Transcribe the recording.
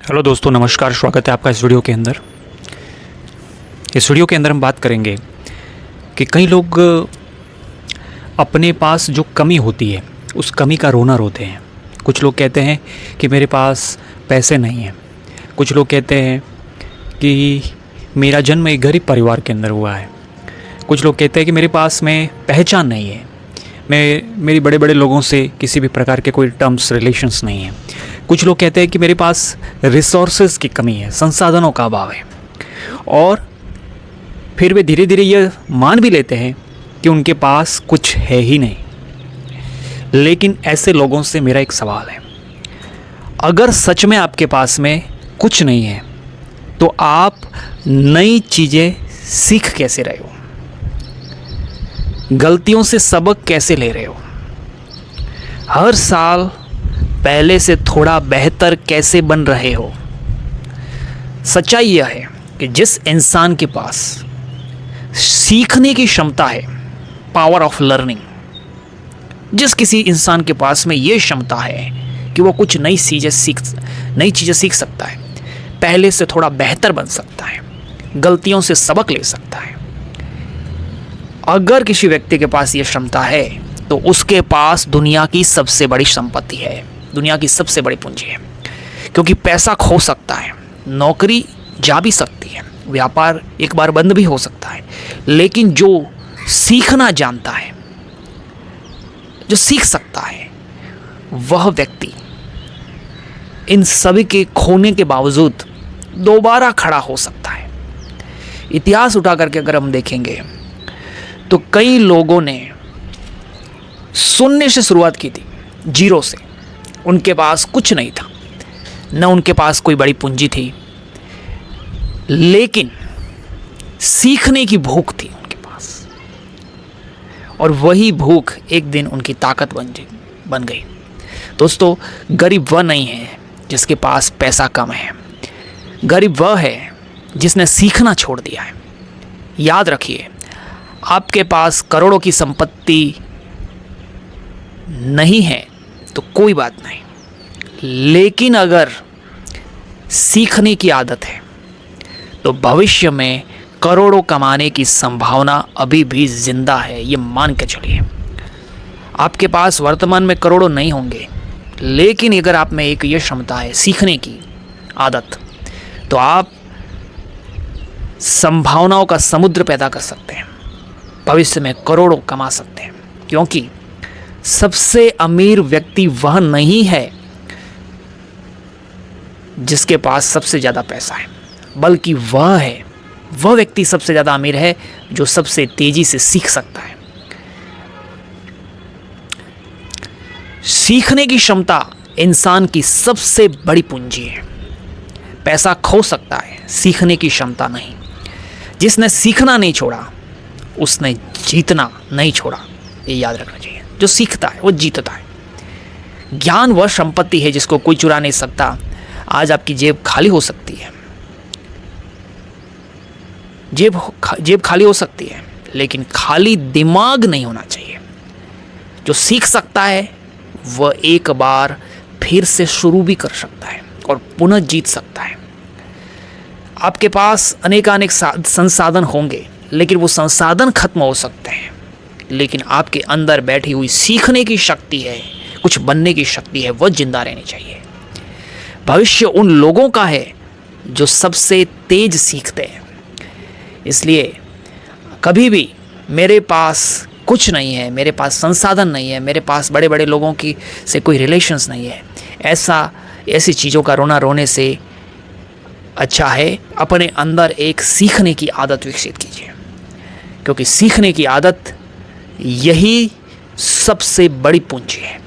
Hello दोस्तों, नमस्कार। स्वागत है आपका इस वीडियो के अंदर। इस वीडियो के अंदर हम बात करेंगे कि कई लोग अपने पास जो कमी होती है उस कमी का रोना रोते हैं। कुछ लोग कहते हैं कि मेरे पास पैसे नहीं हैं। कुछ लोग कहते हैं कि मेरा जन्म एक गरीब परिवार के अंदर हुआ है। कुछ लोग कहते हैं कि मेरे पास में पहचान नहीं है, मेरी बड़े बड़े लोगों से किसी भी प्रकार के कोई टर्म्स रिलेशंस नहीं है। कुछ लोग कहते हैं कि मेरे पास रिसोर्सेज की कमी है, संसाधनों का अभाव है। और फिर वे धीरे धीरे ये मान भी लेते हैं कि उनके पास कुछ है ही नहीं। लेकिन ऐसे लोगों से मेरा एक सवाल है, अगर सच में आपके पास में कुछ नहीं है तो आप नई चीज़ें सीख कैसे रहे हो? गलतियों से सबक कैसे ले रहे हो? हर साल पहले से थोड़ा बेहतर कैसे बन रहे हो? सच्चाई यह है कि जिस इंसान के पास सीखने की क्षमता है, पावर ऑफ लर्निंग, जिस किसी इंसान के पास में ये क्षमता है कि वो कुछ नई चीज़ें सीख सकता है, पहले से थोड़ा बेहतर बन सकता है, गलतियों से सबक ले सकता है। अगर किसी व्यक्ति के पास ये क्षमता है तो उसके पास दुनिया की सबसे बड़ी संपत्ति है, दुनिया की सबसे बड़ी पूंजी है। क्योंकि पैसा खो सकता है, नौकरी जा भी सकती है, व्यापार एक बार बंद भी हो सकता है, लेकिन जो सीखना जानता है, जो सीख सकता है, वह व्यक्ति इन सभी के खोने के बावजूद दोबारा खड़ा हो सकता है। इतिहास उठा करके अगर हम देखेंगे तो कई लोगों ने शून्य से शुरुआत की थी, जीरो से। उनके पास कुछ नहीं था, न उनके पास कोई बड़ी पूंजी थी, लेकिन सीखने की भूख थी उनके पास। और वही भूख एक दिन उनकी ताकत बन गई। दोस्तों, गरीब वह नहीं है जिसके पास पैसा कम है, गरीब वह है जिसने सीखना छोड़ दिया है। याद रखिए, आपके पास करोड़ों की संपत्ति नहीं है तो कोई बात नहीं, लेकिन अगर सीखने की आदत है तो भविष्य में करोड़ों कमाने की संभावना अभी भी जिंदा है, ये मान के चलिए। आपके पास वर्तमान में करोड़ों नहीं होंगे, लेकिन अगर आप में एक ये क्षमता है सीखने की आदत, तो आप संभावनाओं का समुद्र पैदा कर सकते हैं, भविष्य में करोड़ों कमा सकते हैं। क्योंकि सबसे अमीर व्यक्ति वह नहीं है जिसके पास सबसे ज़्यादा पैसा है, बल्कि वह व्यक्ति सबसे ज़्यादा अमीर है जो सबसे तेजी से सीख सकता है। सीखने की क्षमता इंसान की सबसे बड़ी पूंजी है। पैसा खो सकता है, सीखने की क्षमता नहीं। जिसने सीखना नहीं छोड़ा उसने जीतना नहीं छोड़ा, ये याद रखना चाहिए। जो सीखता है वो जीतता है। ज्ञान वह संपत्ति है जिसको कोई चुरा नहीं सकता। आज आपकी जेब खाली हो सकती है, जेब खाली हो सकती है, लेकिन खाली दिमाग नहीं होना चाहिए। जो सीख सकता है वह एक बार फिर से शुरू भी कर सकता है और पुनः जीत सकता है। आपके पास अनेकानेक संसाधन होंगे, लेकिन वो संसाधन खत्म हो सकते हैं, लेकिन आपके अंदर बैठी हुई सीखने की शक्ति है, कुछ बनने की शक्ति है, वह जिंदा रहनी चाहिए। भविष्य उन लोगों का है जो सबसे तेज सीखते हैं। इसलिए कभी भी मेरे पास कुछ नहीं है, मेरे पास संसाधन नहीं है, मेरे पास बड़े बड़े लोगों की से कोई रिलेशंस नहीं है, ऐसी चीज़ों का रोना रोने से अच्छा है अपने अंदर एक सीखने की आदत विकसित कीजिए। क्योंकि सीखने की आदत यही सबसे बड़ी पूंजी है।